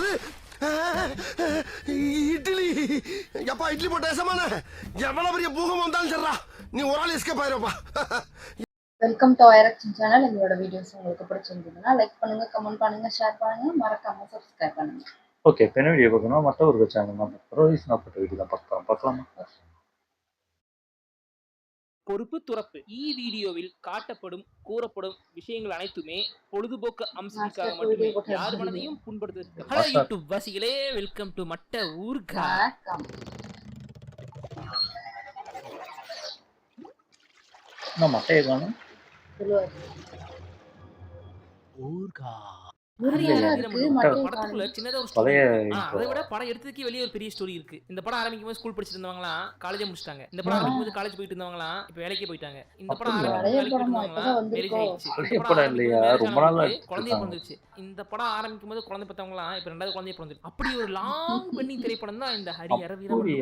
என்னது இட்லி? எப்பா இட்லி போட்ட ஏசமான எவ்வளவு பெரிய பூகம் வந்தாலும் சரிடா, நீ ஒரு ஆள் எஸ்கேப் ஆயிருப்பா. Welcome to Iraction channel. எங்களோட வீடியோஸ் உங்களுக்கு பிடிச்சிருந்ததுன்னா லைக் பண்ணுங்க, கமெண்ட் பண்ணுங்க, ஷேர் பண்ணுங்க, மறக்காம சப்ஸ்கிரைப் பண்ணுங்க. ஓகே, இப்போ என்ன வீடியோ பார்க்கணும்? மற்ற ஒரு சேனல் தான் பார்க்குறோம். வீடியோ தான் பார்க்கலாமா? பொறுப்பு துறப்பு. வீடியோவில் காட்டப்படும் கூறப்படும் விஷயங்கள் அனைத்துமே பொழுதுபோக்கு அம்சத்துக்காக மட்டுமே, யார் மனதையும் புண்படுத்துவதற்கு. ஹலோ யூடியூப் வாசிகளே, வெல்கம் டு மட்ட ஊர்கா. நான் மட்டையை காணும். ஊர்கா படத்துக்குள்ள சின்னதா ஒரு ஸ்டோரி. அதை விட படம் எடுத்ததுக்கே வெளியே ஒரு பெரிய ஸ்டோரி இருக்கு. இந்த படம் ஆரம்பிக்கும் போது ஸ்கூல் படிச்சிட்டு இருந்தவங்களாம் காலேஜ் முடிச்சிட்டாங்க. இந்த படம் ஆரம்பிக்கும் போது காலேஜ் போயிட்டு இருந்தவங்களாம் இப்ப வேலைக்கே போயிட்டாங்க. இந்த படம் குழந்தைய பிறந்துச்சு. இந்த படம் ஆரம்பிக்கும் போது குழந்தை பெற்றவங்களாம் இப்ப 2வது குழந்தைய பிறந்துச்சு. அப்படி ஒரு லாங் பெண்டிங் திரைப்படம் தான் இந்த ஹரி அற வீரமல்லு.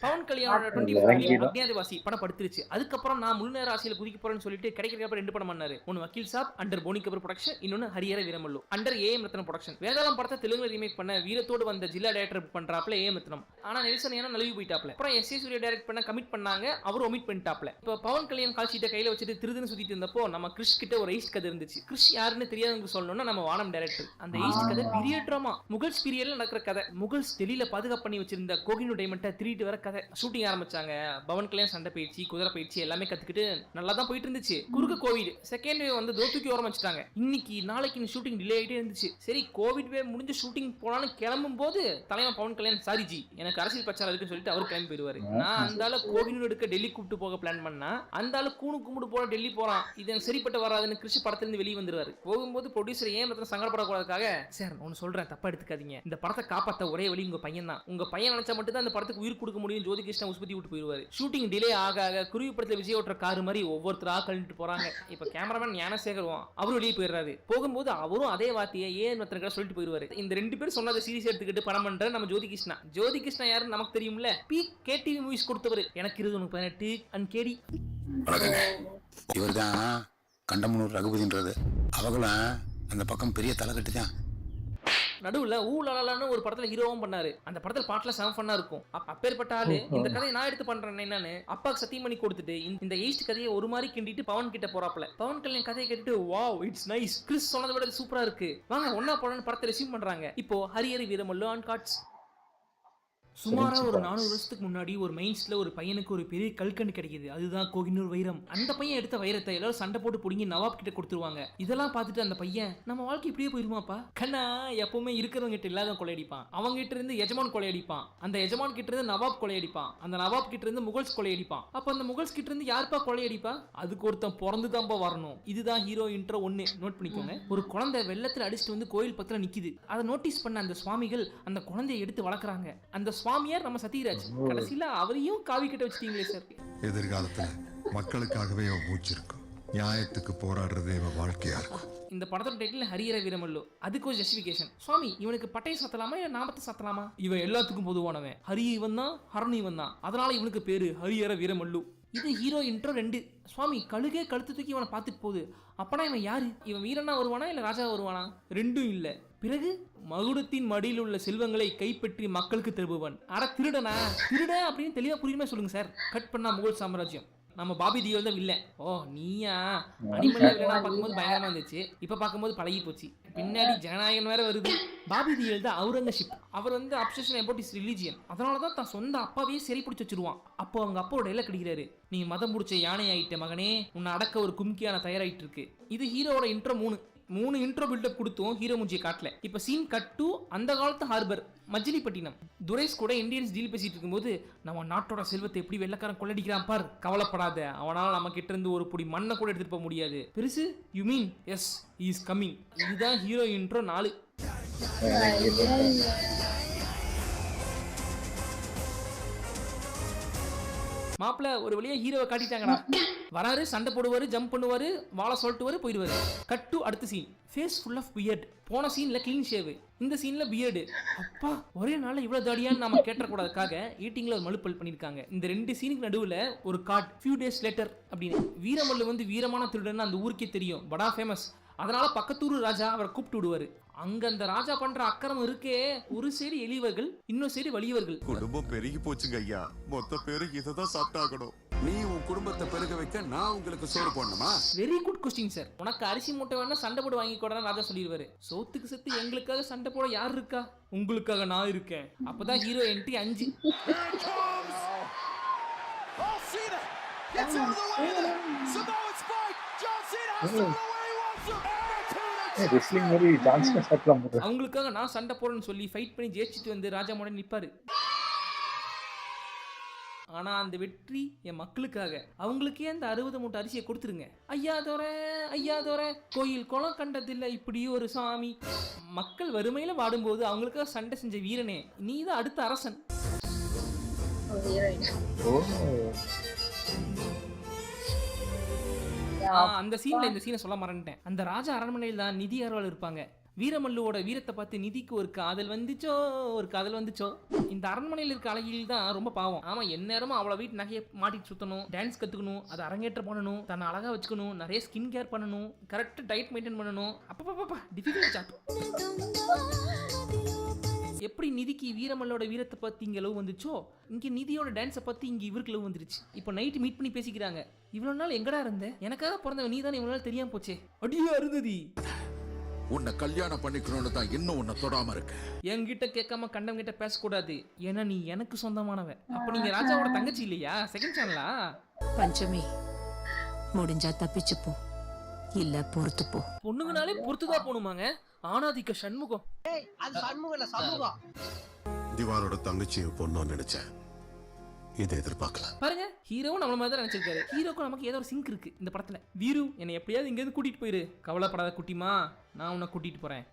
பவன் கல்யாணோட 24 அக்னியாதிவாசி படம் படுத்துருச்சு. அதுக்கப்புறம் நான் முழு நேர ஆசையில குதிக்க போறேன்னு சொல்லிட்டு கிடைக்கிறப்ப 2 படம் பண்ணாரு. ஒன்னு வக்கீல் சாப் அண்டர் போனி கபூர் ப்ரொடக்ஷன், இன்னொன்னு Harihara Veeramallu under A M Ratnam production. Vedalam படத்தை தெலுங்குல ரீமேக் பண்ண வீரத்தோடு வந்த ஜில்லா டைரக்டர் பண்றாப்ல ஏஎம் ரத்னம். ஆனா நெல்சன் ஏன்னா நழுவி போயிட்டாப்ல. அப்புறம் எஸ் ஏ சூர்யா டைரக்ட் பண்ண கமிட் பண்ணாங்க, அவரும் ஒமிட் பண்ணிட்டாப்ல. இப்போ பவன் கல்யாண் கால் ஷீட்டை கையில வச்சுட்டு திருதுன்னு சுத்திட்டு இருந்தப்போ நம்ம கிறிஷ் கிட்ட ஒரு ஈஸ்ட் கதை இருந்துச்சு. கிறிஷ் யாருன்னு தெரியாதவங்க சொல்லணும்னா நம்ம வானம் டைரக்டர். அந்த ஈஸ்ட் கதை பீரியட் ட்ராமா, முகல்ஸ் பீரியட்ல நடக்கிற கதை. முகல்ஸ் டெல்லியில பாதுகாப்பு பண்ணி வச்சிருந்த கோகினூர் டைமண்டை திருட்டு வர கதை. ஷூட்டிங் ஆரம்பிச்சாங்க. பவன் கல்யாண் சண்டை பயிற்சி, குதிரை பயிற்சி எல்லாமே கத்துக்கிட்டு நல்லா தான் போயிட்டு இருந்துச்சு. குறுக்கு கோவிட் செகண்ட் வேவ் வந்து தூக்கி ஓரம் வச்சுட்டாங்க. இன்னைக்கு நாளைக்கு ஷூட்டிங் டிலே ஆகிட்டே இருந்துச்சு. சரி கோவிட் வேவ் முடிஞ்சு ஷூட்டிங் போனாலும் கிளம்பும் போது தலைவன் பவன் கல்யாண் சாரிஜி எனக்கு அரசியல் பிரச்சாரம் இருக்குன்னு சொல்லிட்டு அவர் கிளம்பி போயிடுவாரு. நான் அந்த ஆளு கோவினூர் எடுக்க டெல்லி கூப்பிட்டு போக பிளான் பண்ணா, அந்த ஆளு கூணு கும்பிட்டு போற டெல்லி போறான். இது எனக்கு சரிப்பட்டு வராதுன்னு கிறிஷ் படத்துல இருந்து வெளியே வந்துருவாரு. போகும்போது ப்ரொடியூசர் ஏன் மொத்தம் சங்கடப்படக்கூடாதுக்காக, சார் ஒன்னு சொல்றேன், தப்பா எடுத்துக்காதீங்க, இந்த படத்தை காப்பாற்ற ஒரே வழி உங்க பையன் தான். உங்க பையன் நினைச்சா மட்டும் தான் இந்த படத்துக்கு உயிர் கொடுக்க முடியும். ஜோதி கிருஷ்ணா உஸ்பத்தி விட்டு போயிடுவாரு. ஷூட்டிங் டிலே ஆக ஆக குருவி படத்துல விஜய் ஓட்டுற காரு மாதிரி ஒவ்வொருத்தரா கழிட்டு போறாங்க. இப்ப கேமராமேன் ஞானசேகரும் அவரும் வெளியே போயிடுறாரு. போகும்போது அவரும் அதே வார்த்தையை ஏன் மத்தன சொல்லிட்டு போயிடுவாரு. இந்த 2 பேர் சொன்னதை சீரியஸ் எடுத்துக்கிட்டு படம் பண்ற நம்ம ஜோதி கிருஷ்ணா. ஜோதி கிருஷ்ணா யாருன்னு நமக்கு தெரியும்ல, பி கேடிவி மூவிஸ் கொடுத்தவர். எனக்கு 2018 அண்ட் கேடி. இவர்தான் கண்டமனூர் ரகுபதின்றது. அவங்களும் அந்த பக்கம் பெரிய தலைக்கட்டு தான். நடுவுல ஊழலான்னு ஒரு படத்துல ஹீரோவும் பண்ணாரு. அந்த படத்துல பாட்டுல செம ஃபன்னா இருக்கும். அப்பேற்பட்ட ஆளு இந்த கதையை நான் எடுத்து பண்றேன் என்னன்னு அப்பாக்கு சத்தியம் பண்ணி கொடுத்துட்டு இந்த ஈஸ்ட் கதையை ஒரு மாதிரி கிண்டிட்டு பவன் கிட்ட போறாப்ல. பவன் கல்யாண் கதையை கேட்டுட்டு வாவ் இட்ஸ் நைஸ், கிறிஸ் சொன்னதை விட சூப்பரா இருக்கு, வாங்க ஒன்னா போடணும்னு படத்தை ரிசீவ் பண்றாங்க. இப்போ ஹரியர வீரமல்லு ஆன் கார்ட்ஸ். சுமாரா ஒரு 400 வருஷத்துக்கு முன்னாடி ஒரு மைன்ஸ்ல ஒரு பையனுக்கு ஒரு பெரிய கல்கண்டு கிடைக்குது. அதுதான் கோகினூர் வைரம். அந்த பையன் எடுத்த வைரத்தை எல்லாரும் சண்டை போட்டு புடிங்கி நவாப் கிட்ட கொடுத்துருவாங்க. இதெல்லாம் பார்த்துட்டு அந்த பையன் நம்ம வாழ்க்கை இப்படியே போயிருமாப்பா, கண்ணா எப்பவுமே இருக்கிறவங்க கிட்ட இல்லாத கொள்ளையடிப்பான். அவங்க கிட்ட இருந்து எஜமான் கொள்ளையடிப்பான், அந்த எஜமான் கிட்ட இருந்து நவாப் கொள்ளையடிப்பான், அந்த நவாப் கிட்ட இருந்து முகல்ஸ் கொள்ளையடிப்பான். அப்ப அந்த முகல்ஸ் கிட்ட இருந்து யாருப்பா கொள்ளையடிப்பா? அதுக்கு ஒருத்தன் பிறந்து தான்ப்பா வரணும். இதுதான் ஹீரோ இன்ட்ரோ 1. நோட் பண்ணிக்கோங்க. ஒரு குழந்தை வெள்ளத்துல அடிச்சுட்டு வந்து கோயில் பக்கத்துல நிக்குது. அதை நோட்டீஸ் பண்ண அந்த சுவாமிகள் அந்த குழந்தையை எடுத்து வளர்க்குறாங்க. அந்த சுவாமியார் நம்ம சத்யராஜ். கடைசியில அவரையும் காவி கிட்ட வச்சிட்டீங்களே சார். எதிர்காலத்துல மக்களுக்காகவே மூச்சு இருக்கும், நியாயத்துக்கு போராடுறதே வாழ்க்கையா இருக்கும். இந்த படத்தோட டைட்டில் ஹரியர வீரமல்லு. அதுக்கு ஒரு ஜஸ்டிஃபிகேஷன். சுவாமி இவனுக்கு பட்டையை சாத்தலாமா இல்ல நாமத்தை சாத்தலாமா? இவன் எல்லாத்துக்கும் பொதுவானவன். ஹரி இவன் தான், ஹரணி இவன் தான், அதனால இவனுக்கு பேரு ஹரியர வீரமல்லு. இது ஹீரோ இன்ட்ரோ 2. சுவாமி கழுகே கழுத்து தூக்கி இவனை பார்த்துட்டு போகுது. அப்பனா இவன் யாரு? இவன் வீரனா வருவானா இல்ல ராஜா வருவானா? 2ம் இல்ல. பிறகு மகுடத்தின் மடியில் உள்ள செல்வங்களை கைப்பற்றி மக்களுக்கு திரும்புவன். அட திருடனா? திருடன் அப்படின்னு தெளிவா புரியுமே சொல்லுங்க சார். கட் பண்ணா முகல் சாம்ராஜ்யம். நம்ம பாபி தியோல் தான் வில்ல. ஓ நீயா? அனிமல் வில்லனா பார்க்கும்போது பயங்கரமா இருந்துச்சு, இப்ப பார்க்கும்போது பழகி போச்சு. பின்னாடி ஜனநாயகன் வேற வருது. பாபி தியோல் தான் அவுரங்கசீப். அவர் வந்து அப்சஷன் அபவுட் இஸ் ரிலிஜியன். அதனாலதான் தான் சொந்த அப்பாவையே சரி பிடிச்சி வச்சிருவான். அப்போ அவங்க அப்பாவோட எல்லை கிடைக்கிறாரு. நீ மதம் முடிச்ச யானை ஆயிட்ட மகனே, உன்னை அடக்க ஒரு கும்கியான தயாராயிட்டு இருக்கு. இது ஹீரோட இன்ட்ரோ 3 இன்ட்ரோ பில்டப் கொடுத்தோம். ஹீரோ மூஞ்சியை காட்டல. இப்ப சீன் கட் டு அந்த காலத்து ஹார்பர் மஜிலிப்பட்டினம். துரைஸ் கூட இந்தியன்ஸ் டீல் பேசிட்டு இருக்கும்போது, நம்ம நாட்டோட செல்வத்தை எப்படி வெள்ளக்காரன் கொள்ளடிக்கிறான் பார், கவலைப்படாத, அவனால் நம்ம கிட்ட இருந்து ஒரு புடி மண்ணை கூட எடுத்துட்டு போக முடியாது. பெருசு you mean yes he is coming. இதுதான் ஹீரோ இன்ட்ரோ 4. மாப்பிள்ள ஒரு வழியா ஹீரோவை காட்டிட்டாங்கடா. வராரு, சண்டை போடுவாரு, ஜம்ப் பண்ணுவாரு, வாழை சொல்லிட்டு போயிடுவாரு. கட் டு அடுத்த scene. Face full of beard. போன சீன்ல கிளீன் ஷேவ், இந்த சீன்ல பியர்டு. அப்பா ஒரே நாள்ல இவ்வளவு தாடியான்னு நாம கேட்டக்கூடாதுக்காக ஈட்டிங்ல ஒரு மலுப்பல் பண்ணிருக்காங்க. இந்த 2 சீனுக்கு நடுவுல ஒரு கார்ட் ஃபியூ டேஸ் லேட்டர் அப்படின்னு. வீரமல்லு வந்து வீரமான திருடன் அந்த ஊருக்கே தெரியும், படா ஃபேமஸ். அதனால பக்கத்தூர் ராஜா அவரை கூப்பிட்டு விடுவாரு. அங்க அந்த ராஜா பண்ற அக்கிரமம் இருக்கே, ஒரு சைடு எளியவர்கள், இன்னொரு சைடு வலியவர்கள். குடும்பம் பெருகி போச்சுங்க ஐயா. மொத்த பேரு இததான் சாப்பிட்டாகணும். நீ உன் குடும்பத்தை பெருக வைக்க நான் உங்களுக்கு சோறு போடணுமா? Very good question sir. உனக்கு அரிசி மூட்டை வேணா சண்டை போட்டு வாங்கி கூடன்னு ராஜா சொல்லிடுவாரு. சோத்துக்கு செத்து எங்களுக்காக சண்டை போட யார் இருக்கா? உங்களுக்காக நான் இருக்கேன். அப்பதான் ஹீரோ என்ட்ரி 5. ரெஸ்லிங் மாதிரி ஜான்சன் ஷாட்லாம் போடுறாரு. அவங்களுக்காக நான் சண்டை போடுறேன்னு சொல்லி ஃபைட் பண்ணி ஜெயிச்சுட்டு வந்து ராஜா முன்னாடி நிப்பாரு. ஆனா அந்த வெற்றி என் மக்களுக்காக. அவங்களுக்கே அந்த 60 மூட்டை அரிசியை கொடுத்துருங்க. ஐயா தோர கோயில் குளம் கண்டதில்லை இப்படி ஒரு சாமி. மக்கள் வறுமையில வாடும்போது அவங்களுக்காக சண்டை செஞ்ச வீரனே, நீ தான் அடுத்த அரசன். ஓ அந்த சீன்ல இந்த சீனை சொல்ல மறந்துட்டேன். அந்த ராஜா அரண்மனையில் தான் நிதி அருவாள் இருப்பாங்க. வீரமல்லுவோட வீரத்தை பார்த்து நிதிக்கு ஒரு காதல் வந்துச்சோ. இந்த அரண்மனையில் இருக்க அழகில் தான் ரொம்ப பாவம். ஆமா, எந்நேரமும் அவளை வீட்டு நகையை மாட்டிட்டு சுத்தணும், டான்ஸ் கத்துக்கணும், அதை அரங்கேற்ற பண்ணணும், தன்னை அழகா வச்சுக்கணும், நிறைய ஸ்கின் கேர் பண்ணணும், கரெக்ட் டயட் மெயின்டைன் பண்ணணும். அப்பா டிஃபிகல்ட் ஜாப். எப்படி நிதிக்கு வீரமல்லோட வீரத்தை பத்தி இங்க லவ் வந்துச்சோ, இங்க நிதியோட டான்ஸை பத்தி இங்க இவருக்கு லவ் வந்துருச்சு. இப்போ நைட் மீட் பண்ணி பேசிக்கிறாங்க. இவ்வளவு நாள் எங்கடா இருந்த? எனக்காக பிறந்தவன் நீ தானே, இவ்வளவு நாள் தெரியாம போச்சே. அடியா அருந்ததி, உன்னை கல்யாணம் பண்ணிக்கணும்னு தான் இன்னும் உன்னை தொடாம இருக்கு. என்கிட்ட கேட்காம கண்டம் கிட்ட பேசக்கூடாது. ஏன்னா நீ எனக்கு சொந்தமானவன். அப்ப நீங்க ராஜாவோட தங்கச்சி இல்லையா? செகண்ட் சேனலா? பஞ்சமி, முடிஞ்சா தப்பிச்சு போ, இல்ல பொறுத்து போ. பொண்ணுங்கனாலே பொறுத்துதான் போகணுமாங்க? ஆனாதிக்க சண்முகம். திவாரோட தங்கச்சியை பொண்ணு நினைச்சேன். இதை எதிர்பார்க்கல. பாருங்க, ஹீரோவும் நம்மள மாதிரி தான் நினைச்சிருக்காரு. ஹீரோக்கும் நமக்கு ஏதோ ஒரு சிங்க் இருக்கு இந்த படத்துல. வீரு, என்னை எப்படியாவது இங்க இருந்து கூட்டிட்டு போயிரு. கவலைப்படாத குட்டிமா, நான் உன்னை கூட்டிட்டு போறேன்.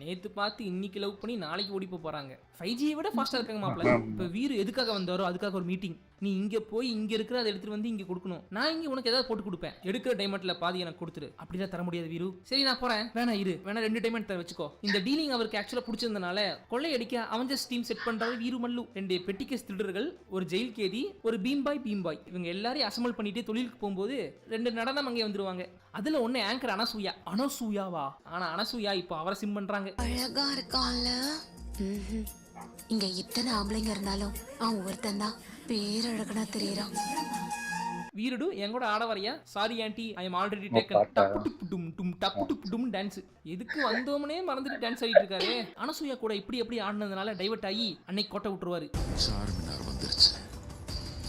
நேத்து பார்த்து இன்னைக்கு லவ் பண்ணி நாளைக்கு ஓடி போறாங்க. 5G விட ஃபாஸ்டா இருக்காங்க மாப்பிள்ள. இப்ப வீரு எதுக்காக வந்தாரோ அதுக்காக ஒரு மீட்டிங். நீ இங்க போய் இங்க இருக்கிற அதை எடுத்துட்டு வந்து இங்க கொடுக்கணும். நான் இங்க உனக்கு ஏதாவது போட்டு கொடுப்பேன். எடுக்கிற டைமண்ட்ல பாதி எனக்கு கொடுத்துரு. அப்படிதான் தர முடியாது வீரு. சரி நான் போறேன். வேணா 2 டைமண்ட் தர வச்சுக்கோ. இந்த டீலிங் அவருக்கு ஆக்சுவலா பிடிச்சிருந்தனால கொள்ளையடிக்க அவஞ்சர்ஸ் டீம் செட் பண்றாரு வீரு மல்லு. 2 பெட்டிகேஸ் திருடர்கள், ஒரு ஜெயில் கேதி, ஒரு பீம் பாய். இவங்க எல்லாரையும் அசம்பிள் பண்ணிட்டு தொழிலுக்கு போகும்போது 2 நடனம் அங்கே வந்துருவாங்க. அதுல ஒண்ணு ஆங்கர் அனசூயாவா? ஆனா அனசூயா இப்போ அவரை சிம் பண்றாங்க. அழகா இருக்கான்ல. இங்க இத்தனை ஆம்பளைங்க இருந்தாலும் அவன் ஒருத்தன் தான் பேரழகனா தெரியறான். வீருடு எங்கூட ஆட வரையா? Sorry aunty, I am already taken. டப்பு டான்ஸ். எதுக்கு வந்தோம்னே மறந்துட்டு டான்ஸ் ஆடிட்டு இருக்காரு. அனசூயா கூட இப்படி எப்படி ஆடினதுனால டைவர்ட் ஆகி அன்னைக்கு கோட்டை விட்டுருவாரு. சார்மினார் வந்துருச்சு.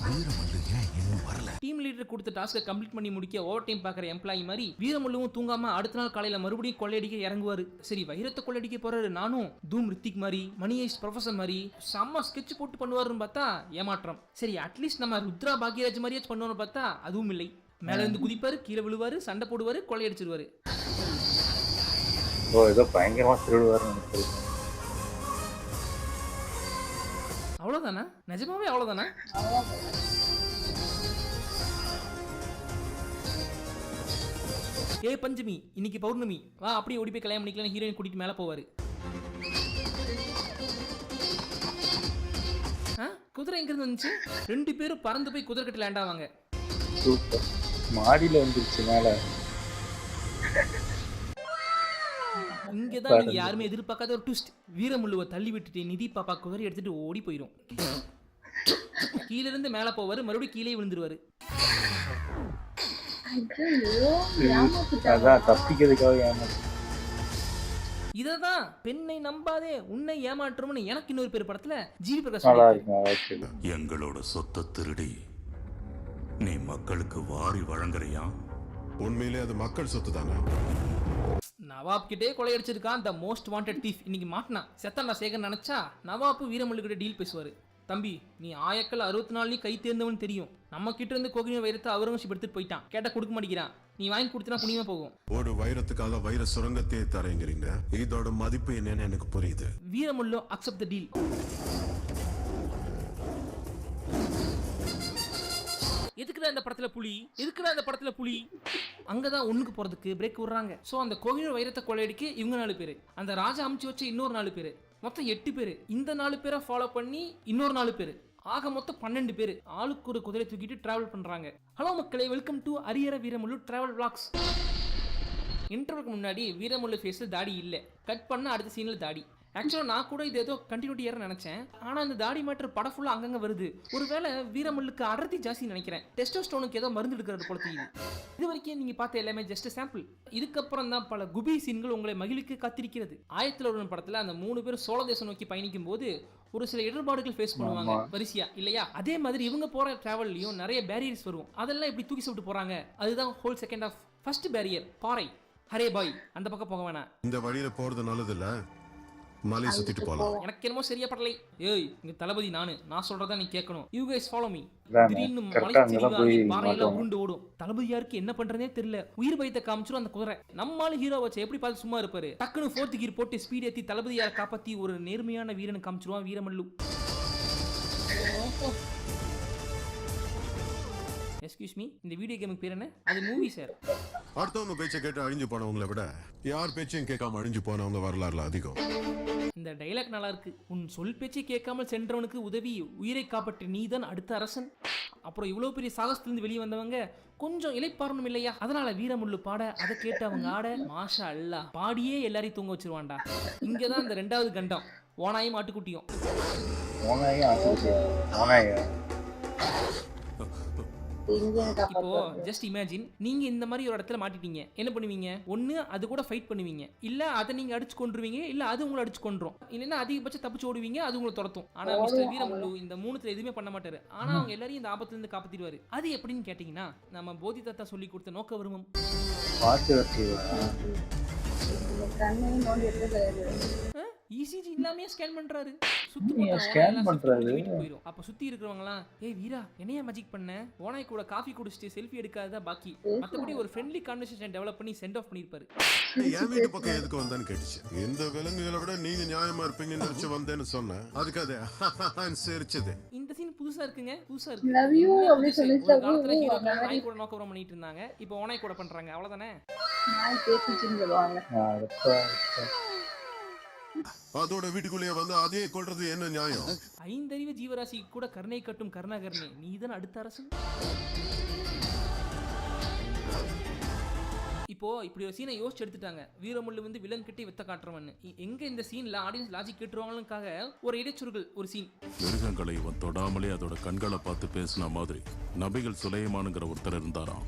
வீரமல்லு ஏன் இன்னும் வரல? டீம் லீடர் கொடுத்த டாஸ்கை கம்ப்ளீட் பண்ணி முடிக்க ஓவர் டைம் பார்க்குற எம்ப்ளாயி மாதிரி வீரமல்லுவும் தூங்காம அடுத்த நாள் காலையில மறுபடியும் கொள்ளையடிக்க இறங்குவாரு. சரி, வைரத்தை கொள்ளையடிக்க போறாரு. நானும் தூம் ரித்திக் மாதிரி, மணி ஐஸ் ப்ரொஃபசர் மாதிரி செம்ம ஸ்கெட்ச் போட்டு பண்ணுவாருன்னு பார்த்தா ஏமாற்றம். சரி, அட்லீஸ்ட் நம்ம ருத்ரா பாக்யராஜ் மாதிரியாச்சும் பண்ணுவோம்னு பார்த்தா அதுவும் இல்லை. மேல இருந்து குதிப்பாரு, கீழே விழுவாரு, சண்டை போடுவாரு, கொள்ளையடிச்சிருவாரு. ஏதோ பயங்கரமா திருடுவாருன்னு நினைக்கிறேன். அவ்வளவுதானா? நிஜமாவே அவ்வளவுதானா? ஏ பஞ்சமி, இன்னைக்கு பௌர்ணமி, வா அப்படியே ஓடி போய் கல்யாணம் பண்ணிக்கலாம். ஹீரோயின் கூட்டிட்டு மேல போவாரு. குதிரை எங்க இருந்து வந்துச்சு? 2 பேரும் பறந்து போய் குதிரை கட்டி லேண்ட் ஆவாங்க. சூப்பர். மாடியில வந்துருச்சு மேல. இங்கதான் நீங்க யாருமே எதிர்பார்க்காத ஒரு ட்விஸ்ட். வீரமுள்ளுவை தள்ளி விட்டுட்டு நிதி பாப்பா குதிரை எடுத்துட்டு ஓடி போயிடும். கீழ இருந்து மேல போவாரு, மறுபடியும் கீழே விழுந்துருவாரு. இததான் பெண்ணை நம்பாதே உன்னை ஏமாற்றும்னு எனக்கு இன்னொரு பேர் படத்துல ஜிவி பிரகாஷ். எங்களோட சொத்தை திருடி நீ மக்களுக்கு வாரி வழங்குறியா? உண்மையிலே அது மக்கள் சொத்து தானே. நவாப் கிட்டே கொள்ளையடிச்சிருக்கான் த மோஸ்ட் வாண்டட் தீஃப். இன்னைக்கு மாட்டினான். செத்தண்டா சேகர் நினைச்சா நவாப்பு வீரமல்லு கிட்ட டீல் பேசுவாரு. தம்பி, நீ ஆயக்கல் 64 கை தேர்ந்தவன் தெரியும். நம்ம கிட்ட இருந்து கோகினி வைரத்தை அவுரங்கசீப் எடுத்துட்டு போயிட்டான். கேட்டா கொடுக்க மாட்டேங்கிறான். நீ வாங்கி கொடுத்தனா புனியமா போகும். ஒரு வைரத்துக்காக வைர சுரங்கத்தையே தரேங்கிறீங்க. இதோட மதிப்பு என்னன்னு எனக்கு புரியுது. வீரமல்லு அக்செப்ட் தி டீல். எதுக்குடா இந்த படத்துல புலி? அங்கதான் ஒண்ணுக்கு போறதுக்கு பிரேக் விடுறாங்க. சோ அந்த கோகினூர் வைரத்தை கொள்ளையடிக்க இவங்க 4 பேரு, அந்த ராஜா அமுச்சு வச்ச இன்னொரு 4 பேரு, மொத்தம் 8 பேரு. இந்த 4 பேரை ஃபாலோ பண்ணி இன்னொரு 4 பேரு, ஆக மொத்தம் 12 பேரு ஆளுக்கு ஒரு குதிரை தூக்கிட்டு டிராவல் பண்றாங்க. ஹலோ மக்களே, welcome to Harihara Veeramallu travel vlogs. இன்டர்வலுக்கு முன்னாடி வீரமுள்ள ஃபேஸில் தாடி இல்லை, கட் பண்ண அடுத்த சீனில் தாடி. ஆக்சுவலாக நான் கூட இது ஏதோ கண்டினியூட்டி நினைச்சேன். ஆனால் இந்த தாடி மேட்டர் படம் ஃபுல்லாக அங்கங்கே வருது. ஒருவேளை வீரமுள்ளுக்கு அடர்த்தி ஜாஸ்தி நினைக்கிறேன். டெஸ்டோஸ்டோனுக்கு ஏதோ மருந்து எடுக்கிறது போல தெரியுது. இது வரைக்கும் நீங்கள் பார்த்த எல்லாமே ஜஸ்ட் சாம்பிள். இதுக்கப்புறம் தான் பல குபி சீன்கள் உங்களை மகிழ்ச்சி காத்திருக்கிறது. 1001 படத்தில் அந்த 3 பேர் சோழ தேசம் நோக்கி பயணிக்கும் போது ஒரு சில இடர்பாடுகள் ஃபேஸ் பண்ணுவாங்க வரிசையா இல்லையா? அதே மாதிரி இவங்க போற டிராவல்லையும் நிறைய பேரியர்ஸ் வரும். அதெல்லாம் எப்படி தூக்கி சாப்பிட்டு போறாங்க? அதுதான் whole second half. First barrier பாறை. ஹரே பாய், அந்த பக்கம் போக வேணாம். இந்த வழியில போறது நல்லது இல்ல, மலையை சுத்திட்டு போலாம். எனக்கு என்னமோ சரியா படலை. ஏய், இங்க தளபதி நான் சொல்றதா நீ கேட்கணும். You guys follow me. திடீர்னு மலை சரிவாகி பாறையெல்லாம் உருண்டு ஓடும். தளபதியாருக்கு என்ன பண்றதே தெரியல. உயிர் பயத்தை காமிச்சிரும் அந்த குதிரை. நம்மால ஹீரோ வச்சு எப்படி பார்த்து சும்மா இருப்பாரு? டக்குன்னு 4th கியர் போட்டு ஸ்பீட் ஏத்தி தளபதியாரை காப்பாத்தி ஒரு நேர்மையான வீரனை காமிச்சிருவான் வீரமல்லு. எக்ஸ்கியூஸ் மீ, இந்த வீடியோ கேமுக்கு பேர் என்ன? அது மூவி சார். அடுத்தவங்க பேச்சை கேட்டு அழிஞ்சு போனவங்களை விட யார் பேச்சையும் கேட்காம அழிஞ்சு போனவங்க வரலாறுல அதிகம். இந்த டைலாக் நல்லா இருக்கு. உன் சொல் பேச்சை கேட்காமல் சென்றவனுக்கு உதவி உயிரை காப்பாற்றி நீதான் அடுத்த அரசன். அப்புறம் இவ்வளவு பெரிய சாகசத்திலிருந்து வெளியே வந்தவங்க கொஞ்சம் இலைப்பாறணும் இல்லையா? அதனால வீரமுள்ளு பாட, அதை கேட்டு அவங்க ஆட, மாஷா அல்லா, பாடியே எல்லாரையும் தூங்க வச்சிருவான்டா. இங்கதான் இந்த 2வது கண்டம், ஓனாயும் ஆட்டுக்குட்டியும். இப்போ ஜஸ்ட் இமேஜின், நீங்க இந்த மாதிரி ஒரு இடத்துல மாட்டிட்டீங்க. என்ன பண்ணுவீங்க? ஒண்ணு அது கூட ஃபைட் பண்ணுவீங்க, இல்ல அதை நீங்க அடிச்சு கொண்டுருவீங்க, இல்ல அது உங்களை அடிச்சு கொண்டுரும், இல்லைன்னா அதிகபட்சம் தப்பிச்சு ஓடுவீங்க, அது உங்களை துரத்தும். ஆனா மிஸ்டர் வீரமுள்ளு இந்த 3த்துல எதுவுமே பண்ண மாட்டாரு. ஆனா அவங்க எல்லாரையும் இந்த ஆபத்துல இருந்து காப்பாத்திடுவாரு. அது எப்படின்னு கேட்டீங்கன்னா, நம்ம போதி தாத்தா சொல்லி கொடுத்த நோக்க வருமம். இசிஜி இல்லாமே ஸ்கேன் பண்றாரு. போயிடும். அப்ப சுத்தி இருக்கிறவங்கலாம், ஏய் வீரா, என்னையா மேஜிக் பண்ண? ஓனாய் கூட காஃபி குடிச்சிட்டு செல்ஃபி எடுக்காதா பாக்கி. மத்தபடி ஒரு ஃப்ரெண்ட்லி கான்வர்சேஷன் டெவலப் பண்ணி சென்ட் ஆஃப் பண்ணிருப்பாரு. என் வீட்டு பக்கம் எதுக்கு வந்தான்னு கேட்டுச்சு. இந்த விலங்குகளை விட நீங்க நியாயமா இருப்பீங்கன்னு நினைச்சு வந்தேன்னு சொன்னேன். அதுக்கு அது சிரிச்சது. இந்த சீன் புதுசா இருக்குங்க, புதுசா இருக்கு. ஒரு காலத்துல ஹீரோ நாய் கூட நோக்கவரம் பண்ணிட்டு இருந்தாங்க, இப்போ ஓனாய் கூட பண்றாங்க. அவ்வளவுதானே? அதோட வீட்டுக்குள்ளேயே வந்து அதே கொள்றது என்ன நியாயம்? 5 அறிவு ஜீவராசி கூட கருணை கட்டும் கருணாகரனே, நீதான் அடுத்த அரசன். இப்போ இப்படி ஒரு சீனை யோசிச்சு எடுத்துட்டாங்க. வீரமுள்ளு வந்து வில்லன் கிட்டே வித்த காட்டுறவன்னு. எங்க இந்த சீன்ல ஆடியன்ஸ் லாஜிக் கேட்டுருவாங்களுக்காக ஒரு இடைச்சொருகள் ஒரு சீன். மிருகங்களை இவன் தொடாமலே அதோட கண்களை பார்த்து பேசின மாதிரி நபிகள் சுலைமானுங்கிற ஒருத்தர் இருந்தாராம்.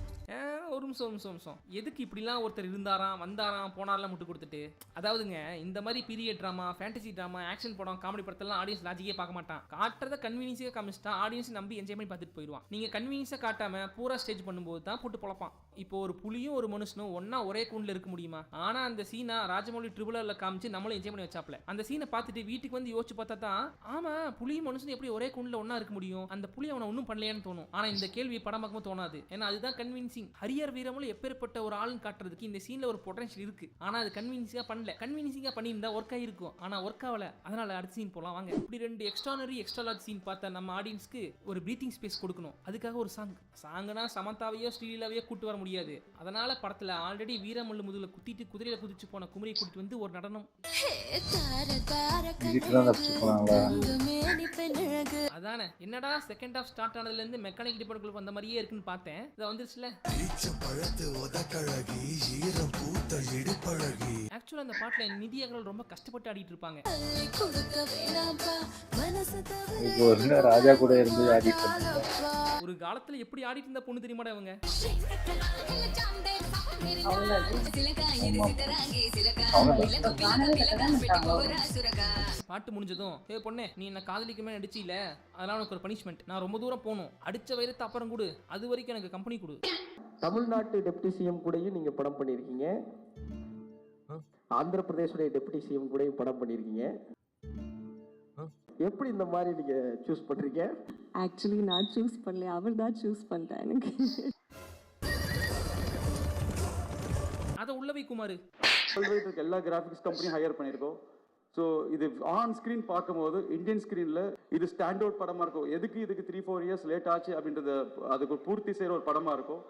ஒரு நிமிஷம், எதுக்கு இப்படிலாம் ஒருத்தர் இருந்தாராம் வந்தாராம் போனாரெல்லாம் முட்டு கொடுத்துட்டு? அதாவதுங்க, இந்த மாதிரி period drama, fantasy drama, action படம், காமெடி படத்தெல்லாம் ஆடியன்ஸ் லாஜிக்கே பார்க்க மாட்டான். காட்டுறத கன்வீனியன்ஸாக காமிச்சிட்டா ஆடியன்ஸ் நம்பி என்ஜாய் பண்ணி பார்த்துட்டு போயிடுவான். நீங்க கன்வீனியன்ஸாக காட்டாம பூரா ஸ்டேஜ் பண்ணும்போது தான் போட்டு பொழப்பான். இப்போ ஒரு புலியும் ஒரு மனுஷனும் ஒன்னா ஒரே கூண்டில் இருக்க முடியுமா? ஆனா அந்த சீனா ராஜமௌலி ட்ரிபிளர்ல காமிச்சு நம்மளும் என்ஜாய் பண்ணி வச்சாப்ல. அந்த சீனை பார்த்துட்டு வீட்டுக்கு வந்து யோசிச்சு பார்த்தா தான், ஆமா புலியும் மனுஷனும் எப்படி ஒரே கூண்டில் ஒன்னா இருக்க முடியும்? அந்த புலி அவனை ஒன்றும் பண்ணலையான்னு தோணும். ஆனா இந்த கேள்வி படம் பார்க்கும்போது தோணாது. ஏன்னா அதுதான் கன்வின்சிங். ஹரியர் வீரமுள்ளு எப்பேற்பட்ட ஒரு ஆளுன்னு காட்டுறதுக்கு இந்த சீன்ல ஒரு பொட்டன்ஷியல் இருக்கு. ஆனா அது கன்வின்சிங்கா பண்ணல. கன்வின்சிங்கா பண்ணியிருந்தா ஒர்க் ஆயிருக்கும். ஆனா ஒர்க் ஆகல. அதனால அடுத்த சீன் போலாம் வாங்க. இப்படி 2 எக்ஸ்ட்ரானரி எக்ஸ்ட்ரா லார்ஜ் சீன் பார்த்தா நம்ம ஆடியன்ஸ்க்கு ஒரு பிரீத்திங் ஸ்பேஸ் கொடுக்கணும். அதுக்காக ஒரு சாங்னா சமந்தாவையோ ஸ்ரீலீலாவையோ கூட்டு வர முடியாது. அதனால படத்துல ஆல்ரெடி வீரமுள்ளு முதுகுல குத்திட்டு குதிரையில குதிச்சு போன குமரியை கூட்டிட்டு வந்து ஒரு நடனம். அதானே, என்னடா செகண்ட் ஹாஃப் ஸ்டார்ட் ஆனதுல இருந்து மெக்கானிக் டிபார்ட்மெண்ட் வந்த மாதிரியே இருக்குன்னு பார்த்தேன். இது வந்துருச்சுல. ஆக்சுவலா அந்த பாட்டுல நிதி அகர்வால் ரொம்ப கஷ்டப்பட்டு ஆடிட்டு இருப்பாங்க. ராஜா கூட இருந்து ஆடிட்டு இருந்தாங்க. ஒரு காலத்துல எப்படி ஆடிட்டு இருந்த பொண்ணு தெரியுமாடா இவங்க? பாட்டு முடிஞ்சதும், ஏ பொண்ணே, நீ என்ன காதலிக்குமே நடிச்சில, அதெல்லாம் உனக்கு ஒரு பனிஷ்மெண்ட். நான் ரொம்ப தூரம் போகணும், அடிச்ச வயிறத்தை அப்புறம் கொடு, அது வரைக்கும் எனக்கு கம்பெனி கொடு. தமிழ்நாட்டு டெப்டி சிஎம் கூடயும் நீங்க படம் பண்ணிருக்கீங்க, ஆந்திர பிரதேசோட டெப்டி சிஎம் கூடயும் படம் பண்ணிருக்கீங்க. எப்படி இந்த மாதிரி நீங்க சூஸ் பண்றீங்க? ஆக்சுவலி நான் சூஸ் பண்ணல, அவர் தான் சூஸ் பண்ணிட்டார் எனக்கு. அத உள்ளவை குமார் எல்லா கிராஃபிக்ஸ் கம்பெனியும் ஹையர் பண்ணிருக்கோம். ஸோ இது ஆன் ஸ்க்ரீன் பார்க்கும்போது இந்தியன் ஸ்க்ரீனில் இது ஸ்டாண்ட் அவுட் படமாக இருக்கும். எதுக்கு இதுக்கு 3-4 இயர்ஸ் லேட் ஆச்சு அப்படின்றத அதுக்கு பூர்த்தி செய்கிற ஒரு படமாக இருக்கும்.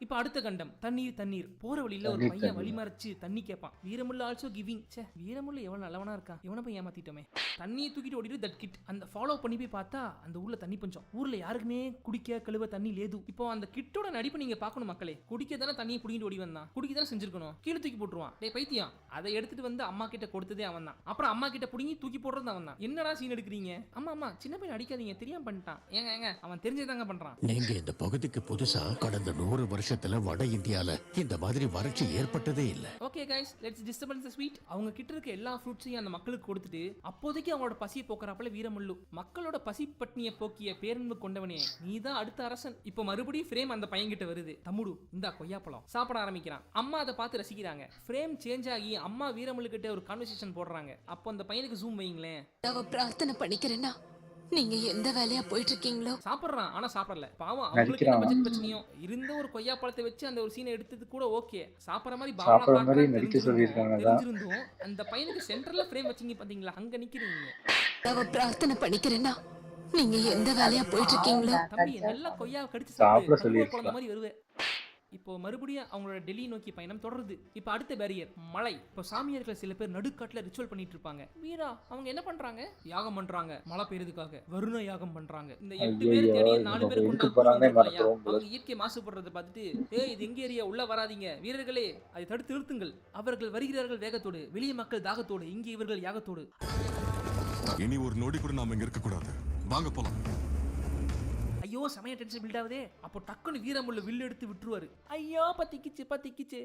இப்ப அடுத்த கண்டம் தண்ணீர் தண்ணீர். போற வழியில ஒரு பையன் வழி மறைச்சு தண்ணி கேட்பான். வீரமுள்ள ஆல்சோ கிவிங். சே, வீரமுள்ள எவ்வளவு நல்லவனா இருக்கான், இவனை போய் ஏமாத்திட்டோமே. தண்ணியை தூக்கிட்டு ஓடிட்டு தட் கிட். அந்த ஃபாலோ பண்ணி போய் பார்த்தா அந்த ஊர்ல தண்ணி பஞ்சம். ஊர்ல யாருக்குமே குடிக்க கழுவ தண்ணி லேது. இப்போ அந்த கிட்டோட நடிப்பு நீங்க பார்க்கணும் மக்களே. குடிக்க தானே தண்ணியை புடிங்கிட்டு ஓடி வந்தான், குடிக்க தானே செஞ்சிருக்கணும். கீழே தூக்கி போட்டுருவான். டேய் பைத்தியம், அதை எடுத்துட்டு வந்து அம்மா கிட்ட கொடுத்ததே அவன் தான். அப்புறம் அம்மா கிட்ட புடிங்கி தூக்கி போடுறது அவன் தான். என்னடா சீன் எடுக்கிறீங்க? அம்மா அம்மா சின்ன பையன் அடிக்காதீங்க, தெரியாம பண்ணிட்டான். ஏங்க ஏங்க அவன் தெரிஞ்சதாங்க பண்றான். நீங்க இந்த பகுதிக்கு புதுசா, கடந்த 100 வருஷத்துல வட இந்தியால இந்த மாதிரி வறட்சி ஏற்பட்டதே இல்ல. Okay guys, let's disturbance the sweet. அவங்க கிட்ட இருக்க எல்லா ஃப்ரூட்ஸையும் அந்த மக்களுக்கு கொடுத்துட்டு அப்போதைக்கு அவங்களோட பசியை போக்குறாப்புல வீரமுள்ளு. மக்களோட பசி பட்னியை போக்கிய பேரன்பு கொண்டவனே, நீதான் அடுத்த அரசன். இப்போ மறுபடியும் ஃப்ரேம் அந்த பையன் கிட்ட வருது. தம்முடு இந்தா கொய்யாப்பழம். சாப்பிட ஆரம்பிக்கிறான். அம்மா அதை பார்த்து ரசிக்கிறாங்க. ஃப்ரேம் சேஞ்ச் ஆகி அம்மா வீரமுள்ளு கிட்ட ஒரு கான்வர்சேஷன் போடுறாங்க. அப்போ அந்த பையனுக்கு ஜூம் வைங்களேன். அவ பிரார்த்தனை பண்ணிக்கிறேன்னா நீங்க எந்த வேலையா போயிட்டு இருக்கீங்களோ. சாப்பிடுறான் ஆனா சாப்பிடல. பாவம் அவங்களுக்கு என்ன பட்ஜெட் பிரச்சனையும் இருந்த ஒரு கொய்யா பழத்தை வச்சு அந்த ஒரு சீனை எடுத்தது கூட ஓகே. சாப்பிடுற மாதிரி பாவனா தெரிஞ்சிருந்தும் அந்த பையனுக்கு சென்டர்ல ஃப்ரேம் வச்சீங்க பாத்தீங்களா, அங்க நிக்கிறீங்க. அவ பிரார்த்தனை பண்ணிக்கிறேன்னா நீங்க எந்த வேலையா போயிட்டு இருக்கீங்களோ. தம்பி நல்லா கொய்யாவை கடிச்சு சாப்பிடு, குழந்தை மாதிரி வருவே. இப்போ மறுபடியும் அவங்களோட டெல்லி நோக்கி பயணம் தொடருது. இப்போ அடுத்த பேரியர் மழை. இப்போ சாமியார்கள் சில பேர் நடுக்காட்டுல ரிச்சுவல் பண்ணிட்டு இருப்பாங்க. வீரா அவங்க என்ன பண்றாங்க? யாகம் பண்றாங்க. மழை பெய்யறதுக்காக வருண யாகம் பண்றாங்க. இந்த 8 பேர் தேடி 4 பேர் கொண்டு அவங்க இயற்கை மாசுபடுறதை பார்த்துட்டு, ஏய் இது எங்க ஏரியா, உள்ள வராதீங்க வீரர்களே, அதை தடுத்து நிறுத்துங்கள். அவர்கள் வருகிறார்கள் வேகத்தோடு, வெளிய மக்கள் தாகத்தோடு, இங்கே இவர்கள் யாகத்தோடு. இனி ஒரு நொடி கூட நாம இங்க இருக்க கூடாது, வாங்க போலாம். ஐயோ சமய டென்ஷன் பில்ட் ஆகுதே. அப்போ டக்குன்னு வீரமுள்ள வில்லு எடுத்து விட்டுருவாரு. ஐயோ பத்திக்கிச்சு பத்திக்கிச்சு.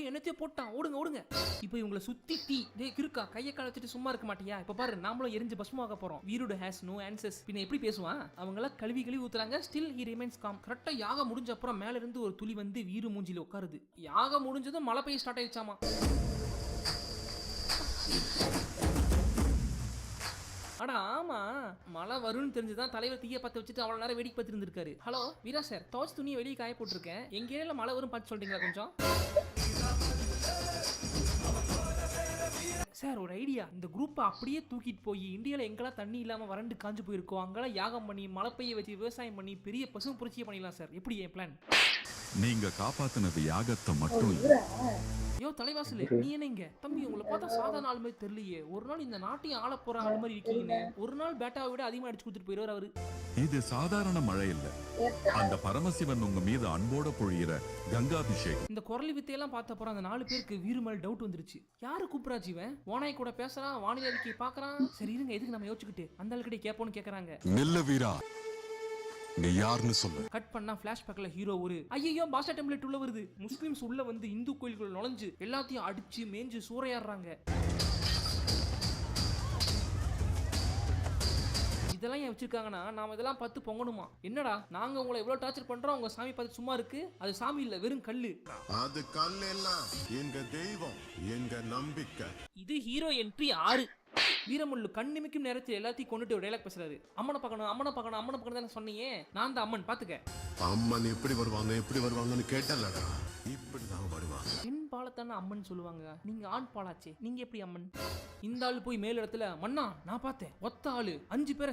என்னத்தையும் போட்டான், ஓடுங்க ஓடுங்க. இப்போ இவங்களை சுத்தி தீ. டேய் கிறுக்கா, கையை கால வச்சுட்டு சும்மா இருக்க மாட்டியா? இப்ப பாரு நாமளும் எரிஞ்சு பஸ்மாக்க போறோம். வீரோட ஹேஸ் நோ ஆன்சர்ஸ். பின்ன எப்படி பேசுவான்? அவங்கள கழுவி ஊத்துறாங்க. Still he remains calm. கரெக்டா யாகம் முடிஞ்ச அப்புறம் மேல இருந்து ஒரு துளி வந்து வீரு மூஞ்சில உட்காருது. யாகம் முடிஞ்சதும் மழை பெய்ய ஸ்டார்ட் ஆயிடுச்சாமா. அடா ஆமா, மழை வரும்னு தெரிஞ்சுதான் தலைவர் தீய பத்த வச்சுட்டு அவ்வளவு நேரம் வேடிக்கை பார்த்து இருந்திருக்காரு. ஹலோ வீரா சார், துவைச்சு துணியை வெளியே காய போட்டிருக்கேன், எங்க ஏரியால மழை வரும் பார்த்து சொல்றீங்களா கொஞ்சம்? சார் ஒரு ஐடியா, இந்த குரூப்பை அப்படியே தூக்கிட்டு போய் இந்தியாவில் எங்கெல்லாம் தண்ணி இல்லாமல் வறண்டு காஞ்சு போயிருக்கோம் அங்கெல்லாம் யாகம் பண்ணி மழை பெய்ய வச்சு விவசாயம் பண்ணி பெரிய பசும் புரட்சியை பண்ணிடலாம் சார். எப்படி என் பிளான்? நீங்க காப்பாத்தினது யாகத்தை மட்டும். யோ தலைவாசல், நீ என்ன இங்க? தம்பி உங்களை பார்த்தா சாதாரண ஆள் மாதிரி தெரியலையே. ஒரு நாள் இந்த நாட்டையும் ஆள போற ஆள் மாதிரி இருக்கீங்க. ஒரு நாள் பேட்டாவை விட அதிகமா அடிச்சு கொடுத்துட்டு போயிடுவார் அவரு. இது சாதாரண மழை இல்ல, அந்த பரமசிவன் உங்க மீது அன்போட பொழியிற கங்காபிஷேகம். இந்த குரலி வித்தையெல்லாம் பார்த்த அப்புறம் அந்த 4 பேருக்கு வீரு மேல டவுட் வந்துருச்சு. யாரு கூப்பிடா ஜீவன்? ஓனாய் கூட பேசுறான், வானிலை அறிக்கை பாக்குறான். சரி இருங்க, எதுக்கு நம்ம யோசிச்சுக்கிட்டு அந்த ஆளுக்கிட்ட கேட்போம்னு கேக்குறாங்க. நெல்ல வீரா, நீ யாருன்னு சொல்லு. கட் பண்ணா பிளாஷ்பேக்ல ஹீரோ ஒரு ஐயோ பாஸ்டா டெம்ப்ளேட் உள்ள வருது. முஸ்லிம்ஸ் உள்ள வந்து இந்து கோயில்கள் நுழைஞ்சு எல்லாத்தையும் அடிச்சு மேஞ்சு சூறையாடுறாங்க. இதெல்லாம் ஏன் வச்சிருக்காங்கன்னா நாம இதெல்லாம் பார்த்து பொங்கணுமா? என்னடா நாங்க உங்களை எவ்வளவு டார்ச்சர் பண்றோம், உங்க சாமி பார்த்து சும்மா இருக்கு? அது சாமி இல்ல, வெறும் கல்லு. அது கல்லு எல்லாம் எங்க தெய்வம், எங்க நம்பிக்கை. இது ஹீரோ என்ட்ரி 6. வீரமுள்ளு கண்ணிமைக்கும் நேரத்தில் எல்லாத்தையும் கொண்டுட்டு ஒரு டைலாக் பேசுறாரு. அம்மனை பார்க்கணும் அம்மனை பார்க்கணும் அம்மனை பார்க்கணும் தானே சொன்னீங்க, நான் தான் அம்மன் பாத்துக்க. அம்மன் எப்படி வருவாங்கன்னு கேட்டலடா, இப்படிதான் வருவாங்க. பெண் பாலத்தான அம்மன் சொல்லுவாங்க, நீங்க ஆண் பாலாச்சே, நீங்க எப்படி அம்மன்? இந்த ஆள் போய் மேல் இடத்துல மன்னா நான் பார்த்தேன், ஒத்த ஆளு 5 பேரை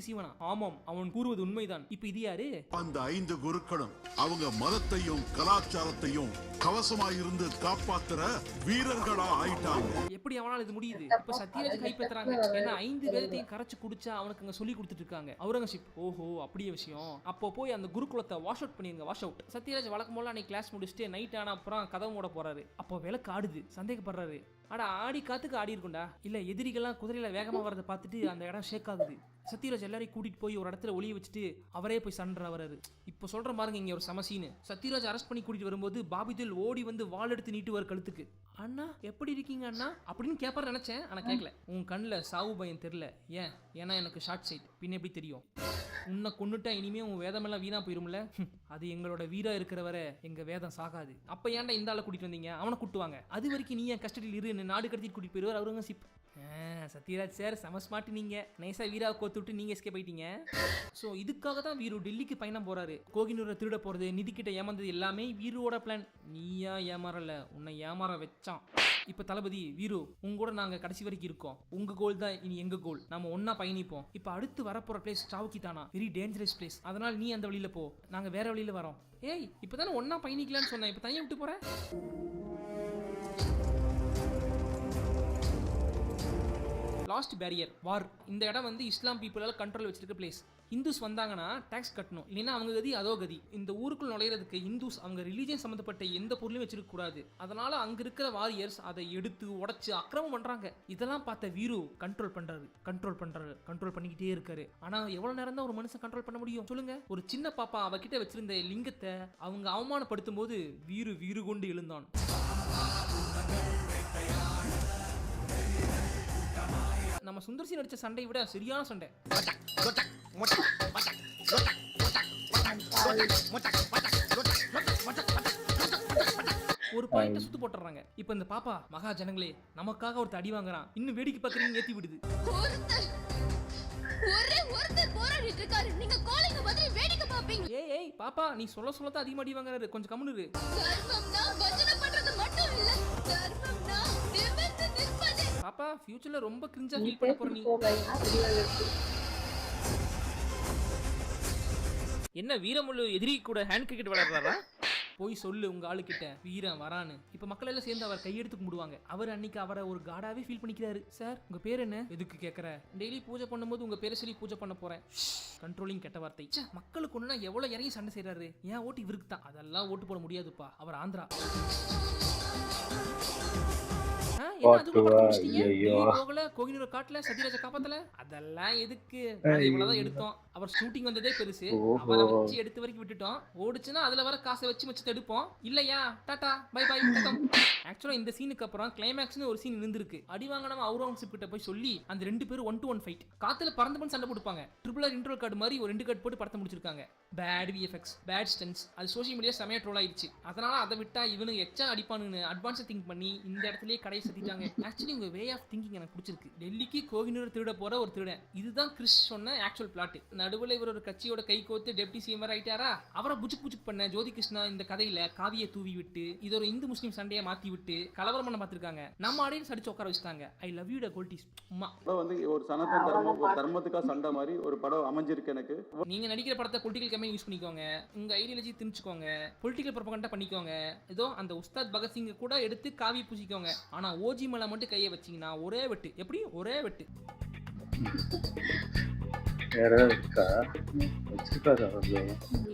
சீவனா. ஆமாம் அவன் கூறுவது உண்மைதான். இப்ப இது யாரு? அந்த 5 குருக்களும் அவங்க மதத்தையும் கலாச்சாரத்தையும் கவசமாயிருந்து காப்பாத்துற வீரர்களா ஆயிட்டாங்க. எப்படி அவனால இது முடியுது? இப்ப சத்யராஜ் கைப்பற்றாங்க. ஏன்னா 5 வேதத்தையும் கரைச்சு குடிச்சா அவனுக்கு அங்க சொல்லி கொடுத்துட்டு இருக்காங்க அவுரங்கசீப். ஓஹோ அப்படியே விஷயம். அப்போ போய் அந்த குருகுலத்தை வாஷ் அவுட் பண்ணிருங்க. Wash out. சத்யராஜ் வழக்கம் போல அன்னைக்கு கிளாஸ் முடிச்சுட்டு நைட் ஆன அப்புறம் கதவு மூட போறாரு. அப்போ விளக்கு ஆடுது, சந்தேகப்படுறாரு. ஆடா ஆடி காத்துக்கு ஆடி இருக்கும்டா. இல்ல எதிரிகள்லாம் குதிரையில வேகமா வரதை பார்த்துட்டு அந்த இடம் ஷேக் ஆகுது. சத்யராஜ் எல்லாரையும் கூட்டிட்டு போய் ஒரு இடத்துல ஒளிய வச்சுட்டு அவரே போய் சண்டை வராரு. இப்போ சொல்ற பாருங்க இங்க ஒரு சமசீனு. சத்யராஜ் அரெஸ்ட் பண்ணி கூட்டிட்டு வரும்போது பாபிதுல் ஓடி வந்து வாள் எடுத்து நீட்டுவார் கழுத்துக்கு. அண்ணா எப்படி இருக்கீங்க அண்ணா அப்படின்னு கேட்பாரு நினைச்சேன், ஆனா கேட்கல. உன் கண்ணில் சாவு பயம் தெரியல. ஏன்னா எனக்கு ஷார்ட் சைட். பின்ன எப்படி தெரியும்? உன்னை கொண்டுட்டா இனிமே உன் வேதமெல்லாம் வீணா போயிரும்ல. அது எங்களோட வீரா இருக்கிற வரை எங்க வேதம் சாகாது. அப்ப ஏன்டா இந்த ஆளை கூட்டிட்டு வந்தீங்க? அவனை கூட்டுவாங்க. அது வரைக்கும் நீ என் கஸ்டடியில் இரு, நாடு கடத்திட்டு கூட்டிட்டு போயிருவார் அவுரங்கசீப். சத்யராஜ் சார் செம ஸ்மார்ட். நீங்க நைஸா வீராவை கோத்து விட்டு நீங்க எஸ்கேப் ஆயிட்டீங்க. ஸோ இதுக்காக தான் வீரு டெல்லிக்கு பயணம் போறாரு. கோகினூரை திருட போறது, நிதி கிட்ட ஏமாந்தது எல்லாமே வீருவோட பிளான். நீயா ஏமாறல, உன்னை ஏமாற வச்சான். இப்ப தளபதி வீரு உங்க கூட நாங்க கடைசி வரைக்கும் இருக்கோம். உங்க கோல் தான் இனி எங்க கோல். நம்ம ஒன்னா பயணிப்போம். இப்ப அடுத்து வரப்போற பிளேஸ் சாவுக்கி தானா, வெரி டேஞ்சரஸ் பிளேஸ். அதனால நீ அந்த வழியில போ, நாங்க வேற வழியில வரோம். ஏய் இப்பதானே ஒன்னா பயணிக்கலாம்னு சொன்னேன், இப்ப தனியா விட்டு போற. லாஸ்ட் பேரியர் வார். இந்த இடம் வந்து இஸ்லாம் பீப்புளால கண்ட்ரோல் வச்சிருக்க பிளேஸ். இந்துஸ் வந்தாங்கன்னா டாக்ஸ் கட்டணும், இல்லைன்னா அவங்க கதி அதோ கதி. இந்த ஊருக்குள் நுழையிறதுக்கு இந்துஸ் அவங்க ரிலீஜியன் சம்மந்தப்பட்ட எந்த பொருளையும் வச்சிருக்க கூடாது. அதனால அங்க இருக்கிற வாரியர்ஸ் அதை எடுத்து உடைச்சு அக்கிரமம் பண்றாங்க. இதெல்லாம் பார்த்த வீரு கண்ட்ரோல் பண்ணிக்கிட்டே இருக்காரு. ஆனா எவ்வளவு நேரம் தான் ஒரு மனுஷன் கண்ட்ரோல் பண்ண முடியும் சொல்லுங்க? ஒரு சின்ன பாப்பா அவகிட்ட வச்சிருந்த லிங்கத்தை அவங்க அவமானப்படுத்தும் போது வீரு கொண்டு எழுந்தான். நம்ம சுந்தர்சி நடிச்ச சண்டையை விட சரியான சண்டை. ஒரு பாயிண்ட சுத்து போட்டுறாங்க. இப்ப இந்த பாப்பா மகா ஜனங்களே நமக்காக ஒரு அடி வாங்குறான், இன்னும் வேடிக்கை பார்க்கறீங்க ஏத்தி விடுது. ஏய் பாப்பா நீ சொல்லதான் அதிகமா அடி வாங்குறாரு, கொஞ்சம் கம்முனு இரு. பாப்பா ஃபியூச்சர்ல ரொம்ப கிரிஞ்சா ஃபீல் பண்ண போற நீ. என்ன வீரமுள்ளு எதிரி கூட ஹேண்ட் கிரிக்கெட் விளையாடுறாரா? போய் சொல்லு உங்க ஆளு கிட்ட வீரன் வரான்னு. இப்ப மக்கள் எல்லாம் சேர்ந்து அவர் கையெடுத்து கும்பிடுவாங்க. அவர் அன்னைக்கு அவரை ஒரு காடாவே ஃபீல் பண்ணிக்கிறாரு. சார் உங்க பேர் என்ன? எதுக்கு கேக்குற? டெய்லி பூஜை பண்ணும்போது உங்க பேரை சொல்லி பூஜை பண்ண போறேன். கண்ட்ரோலிங் கெட்ட வார்த்தை. மக்களுக்கு ஒண்ணுனா எவ்வளவு இறங்கி சண்டை செய்யறாரு. ஏன் ஓட்டு இவருக்கு தான். அதெல்லாம் ஓட்டு போட முடியாதுப்பா, அவர் ஆந்திரா. கோகினூர் காட்டுல சத்யராஜ காப்பாத்தல, அதெல்லாம் எதுக்கு? இவ்வளவுதான் எடுத்தோம். அவர் ஷூட்டிங் வந்ததே பெருசு, அவரை வச்சு எடுத்து வரைக்கும் விட்டுட்டோம். ஓடுச்சுன்னா அதுல வர காசை வச்சு எடுப்போம். இல்லையா டாடா பை பை. ஆக்சுவலா இந்த சீனுக்கு அப்புறம் கிளைமேக்ஸ்னு ஒரு சீன் இருந்திருக்கு. அடி வாங்கினவன் அவுரங்கசீப் கிட்ட போய் சொல்லி அந்த 2 பேரும் 1-to-1 ஃபைட். காத்துல பறந்து பண்ணி சண்டை போட்டுப்பாங்க. ட்ரிபிள் ஆர் இன்ட்ரோல் கார்டு மாதிரி ஒரு 2 கார்டு போட்டு படத்தை முடிச்சிருக்காங்க. Bad VFX, bad stunts. அது சோஷியல் மீடியா செமையா ட்ரோல் ஆயிடுச்சு. அதனால அதை விட்டா இவனுக்கு எச்சா அடிப்பானுன்னு அட்வான்ஸா திங்க் பண்ணி இந்த இடத்துலயே கடையை சத்திட்டாங்க. ஆக்சுவலி உங்க வே ஆஃப் திங்கிங் எனக்கு பிடிச்சிருக்கு. டெல்லிக்கு கோகினூர் திருட போற ஒரு திருடன், இதுதான் கிறிஸ் சொன்ன ஆக்சுவல் பிளாட். நடுவுல இவர் ஒரு கட்சியோட கை கோத்து டெப்டி சிஎம் ஆயிட்டாரா. அவரை புஜுக் பண்ண ஜோதி கிருஷ்ணா இந்த கதையில காவியை தூவி விட்டு இது ஒரு இந்து முஸ்லீம் சண்டையை மாத்தி விட்டு கலவரம் பண்ண பார்த்திருக்காங்க. நம்ம ஆடியன்ஸ் அடிச்சு உட்கார வச்சுட்டாங்க. ஐ லவ் யூ ட கோல்டிஸ். வந்து ஒரு சனாதன தர்மம், ஒரு தர்மத்துக்கா சண்டை மாதிரி ஒரு படம் அமைஞ்சிருக்கு எனக்கு. நீங்க நடிக்கிற படத்தை பொலிட்டிக்கல் கேம்பெயின் யூஸ் பண்ணிக்கோங்க, உங்க ஐடியாலஜி திணிச்சுக்கோங்க, பொலிட்டிக்கல் ப்ரொபகண்டா பண்ணிக்கோங்க. ஏதோ அந்த உஸ்தாத் பகத்சிங் கூட எடுத்து காவி பூசிக்கோங்க. ஆனா ஓஜி மேல மட்டும் கையை வச்சீங்கன்னா ஒரே வெட்டு. எப்படி ஒரே வெட்டு?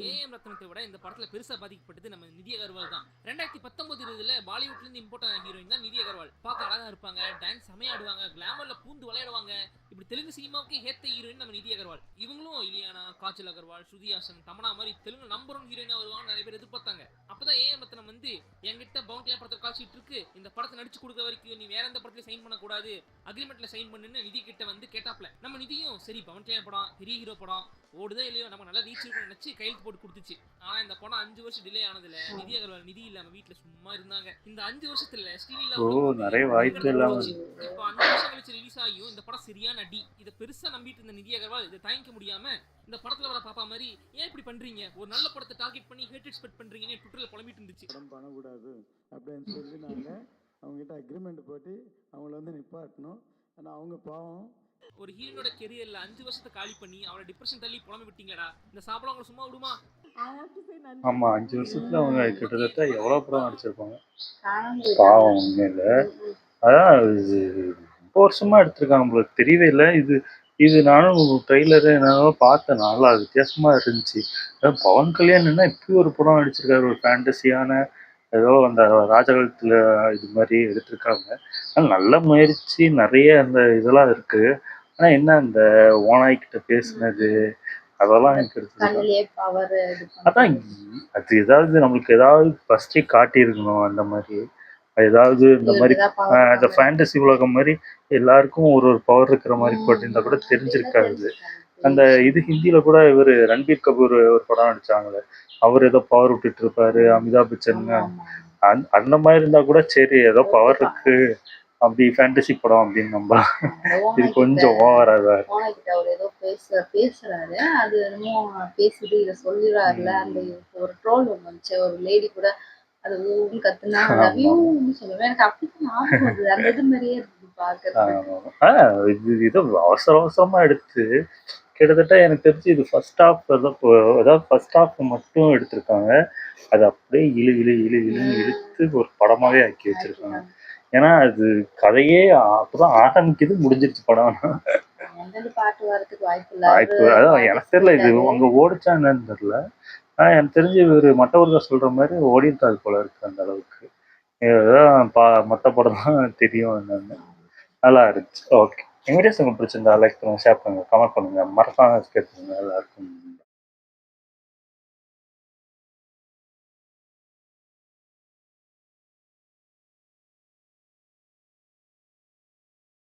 ஏஎம் ரத்னத்தை விட இந்த படத்துல பெருசா பாதிக்கப்பட்டது நம்ம நிதி அகர்வால் தான். 2019 பாலிவுட்ல இருந்து இம்போர்ட் ஆன ஹீரோயின் தான் நிதி அகர்வால். பார்க்க அழகா இருப்பாங்க, டான்ஸ் செமையாடுவாங்க, கிளாமர்ல பூந்து விளையாடுவாங்க. இப்படி தெலுங்கு சினிமாவுக்கு ஏத்த ஹீரோயின் நம்ம நிதி அகர்வால். இவங்களும் இலியானா, காஜல் அகர்வால், ஸ்ருதி ஹாசன், தமனா மாதிரி தெலுங்கு நம்பர் 1 ஹீரோயினா வருவாங்க நிறைய பேர் எதிர்பார்த்தாங்க. அப்பதான் ஏஎம் ரத்னம் வந்து என்கிட்ட பவுண்ட்ல படத்தை காட்சிட்டு இருக்கு, இந்த படத்தை நடிச்சு கொடுக்க வரைக்கும் நீ வேற எந்த படத்துல சைன் பண்ண கூடாது, அக்ரிமெண்ட்ல சைன் பண்ணுன்னு நிதி கிட்ட வந்து கேட்டாப்ல. நம்ம நிதியும் சரி பவுண்ட்ல படம் பெரிய ஹீரோ படம் ஓடுதோ இல்லையோ நம்ம நல்லா ரீச் இருக்குன்னு நினைச்சு கையெழுத்து போட்டு கொடுத்துச்சு. ஆனா இந்த படம் 5 வருஷம் டிலே ஆனதுல நிதி அகர்வால் நிதி இல்லாம வீட்டுல சும்மா இருந்தாங்க. இந்த 5 வருஷத்துல ஸ்ரீலீலா நிறைய வாய்ப்பு இல்லாம இப்ப 5 வருஷம் கழிச்சு ரிலீஸ் ஆகியும் இந்த படம் சரியான அடி. இதை பெருசா நம்பிட்டு இருந்த நிதி அகர்வால் இதை தாங்கிக்க முடியாம இந்த படத்துல வர பாப்பா மாதிரி ஏன் இப்படி பண்றீங்க, ஒரு நல்ல படத்தை டார்கெட் பண்ணி ஹேட் ஸ்பெக்ட் பண்றீங்கன்னு ட்விட்டர்ல புலம்பிட்டு இருந்துச்சு. படம் பண்ணக்கூடாது அப்படின்னு சொல்லி நாங்க அவங்க கிட்ட அக்ரிமெண்ட் போட்டு அவங்கள வந்து நிப்பாட்டணும். ஆனா அவங்க பாவம் ஒரு ஹீரோனோட கெரியர்ல 5 வருஷத்தை காலி பண்ணி அவரை டிப்ரெஷன் தள்ளி புலம்பி விட்டீங்கடா. இந்த சாப்பிட அவங்க சும்மா விடுமா? ஆமா 5 வருஷத்துல அவங்க கிட்டத்தட்ட எவ்வளவு படம் நடிச்சிருப்பாங்க பாவம். உண்மையில அதான் ரொம்ப வருஷமா எடுத்திருக்காங்க உங்களுக்கு தெரியவே இல்லை. இது நானும் ட்ரெய்லரு என்னவோ பார்த்தேன், நல்லா வித்தியாசமா இருந்துச்சு. பவன் கல்யாண்னா இப்படி ஒரு படம் நடிச்சிருக்காரு, ஒரு ஃபேண்டசியான ஏதோ அந்த ராஜகாலத்துல இது மாதிரி எடுத்திருக்காங்க. நல்ல முயற்சி, நிறைய அந்த இதெல்லாம் இருக்கு. ஆனா என்ன அந்த ஓனாய்கிட்ட பேசுனது அதெல்லாம் எனக்கு எடுத்து அதான் அது ஏதாவது நம்மளுக்கு ஏதாவது ஃபர்ஸ்டே காட்டியிருக்கணும். அந்த மாதிரி ஏதாவது இந்த மாதிரி இந்த ஃபேண்டசி உலகம் மாதிரி எல்லாருக்கும் ஒரு பவர் இருக்கிற மாதிரி போட்டிருந்தா கூட தெரிஞ்சிருக்காது. அந்த இது ஹிந்தியில கூட இவர் ரன்பீர் கபூர் ஒரு படம் நடிச்சாங்களே, அவர் ஏதோ பவர் விட்டுட்டு இருப்பாரு, அமிதாப் பச்சன் அந்த மாதிரி இருந்தா கூட சரி ஏதோ பவர் இருக்கு அப்படி ஃபேண்டசி படம் அப்படின்னு நம்ப. இது கொஞ்சம் ஓவரா அவர் ஏதோ பேசுறாரு, அது என்னமோ பேசிட்டு இதை சொல்லிடுறாருல. அந்த ஒரு ட்ரோல் வந்துச்சு, ஒரு லேடி கூட அது ஊன்னு கத்துனா லவ் யூன்னு சொல்லுவேன். எனக்கு அப்படிதான் ஞாபகம் வருது. அந்த இது மாதிரியே இருக்குது பாக்குறதுக்கு. இது ஏதோ அவசரமா எடுத்து கிட்டத்தட்ட எனக்கு தெரிஞ்சு இது ஃபர்ஸ்ட் ஹாஃப் அதாவது ஃபர்ஸ்ட் ஹாஃப் மட்டும் எடுத்திருக்காங்க. அது அப்படியே இழுன்னு இழுத்து ஒரு படமாவே ஆக்கி வச்சிருக்காங்க. ஏன்னா அது கதையே அப்பதான் ஆரம்பிக்குது, முடிஞ்சிருச்சு படம். எந்தெந்த பாட்டு வரதுக்கு வாய்ப்பு அதான் எனக்கு தெரியல, இது அங்க ஓடிச்சா என்னன்னு தெரியல. எனக்கு தெரிஞ்சு இவர் மற்றவர்கள் சொல்ற மாதிரி ஓடிட்டாது போல இருக்கு அந்த அளவுக்கு. இதுதான் மற்ற படம் தான் தெரியும் என்னன்னு. நல்லா இருந்துச்சு. ஓகே, எங்க வீடியோஸ் உங்களுக்கு பிடிச்சிருந்தா லைக் பண்ணுங்க, ஷேர் பண்ணுங்க, கமெண்ட் பண்ணுங்க, மறக்காம சப்ஸ்கிரைப் பண்ணுங்க. நல்லா இருக்கும்.